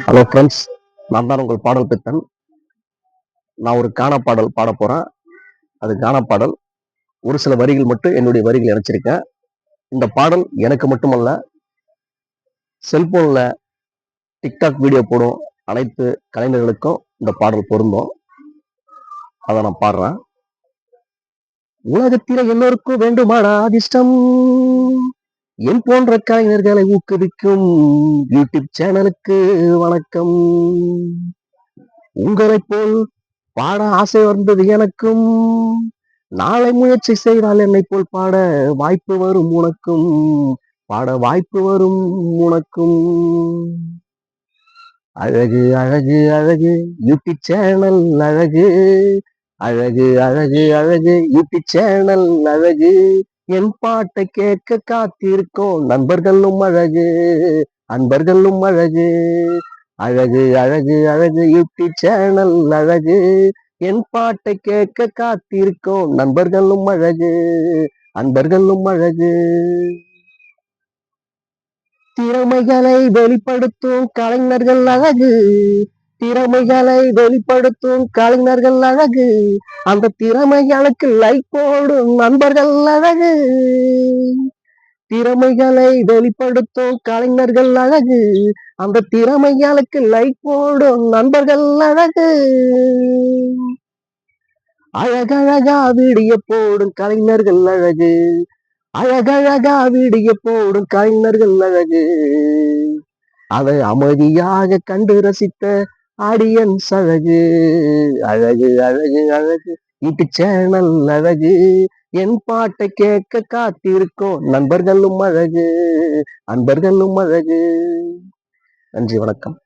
Hello friends, நான் தான் உங்கள் பாடல் பித்தன். நான் ஒரு கானா பாடல் பாட போறேன். அது கானா பாடல். ஒரு சில வரிகள் மட்டும் என்னுடைய வரிகள் இணைச்சிருக்கேன். இந்த பாடல் எனக்கு மட்டுமல்ல, செல்போன்ல டிக்டாக் வீடியோ போடும் அனைத்து கலைஞர்களுக்கும் இந்த பாடல் பொருந்தும். அதை நான் பாடுறேன். உலகத்தில எல்லோருக்கும் வேண்டுமாடா அதிர்ஷ்டம், என் போன்ற கலைஞர்களை ஊக்குவிக்கும் யூடியூப் சேனலுக்கு வணக்கம். உங்களைப் போல் பாட ஆசை வந்தது எனக்கும், நாளை முயற்சி செய்தால் என்னை போல் பாட வாய்ப்பு வரும் உனக்கும், பாட வாய்ப்பு வரும் உனக்கும். அழகு அழகு அழகு யூடியூப் சேனல் அழகு, அழகு அழகு அழகு யூடியூப் சேனல் அழகு, என் பாட்டை கேட்க காத்திருக்கோம் நண்பர்களும் அழகு, அன்பர்களும் அழகு. அழகு அழகு அழகு யூடியூப் சேனல் அழகு, என் பாட்டை கேட்க காத்திருக்கோம் நண்பர்களும் அழகு, அன்பர்களும் அழகு. திறமைகளை வெளிப்படுத்தும் கலைஞர்கள் அழகு, திறமைகளை வெளிப்படுத்தும் கலைஞர்கள் அழகு, அந்த திறமைகளுக்கு லைக் போடும் நண்பர்கள் அழகு. திறமைகளை வெளிப்படுத்தும் கலைஞர்கள் அழகு, அந்த திறமைகளுக்கு லைக் போடும் நண்பர்கள் அழகு. அழகழகா வீடியோ போடும் கலைஞர்கள் அழகு, அழகழகா வீடியோ போடும் கலைஞர்கள் அழகு, அதை அமைதியாக கண்டு ரசித்த ஆடியன்ஸ் அழகு. அழகு அழகு அழகு யூடியூப் சேனல் அழகு, என் பாட்டை கேட்க காத்திருக்கோம் நண்பர்களும் அழகு, அன்பர்களும் அழகு. நன்றி, வணக்கம்.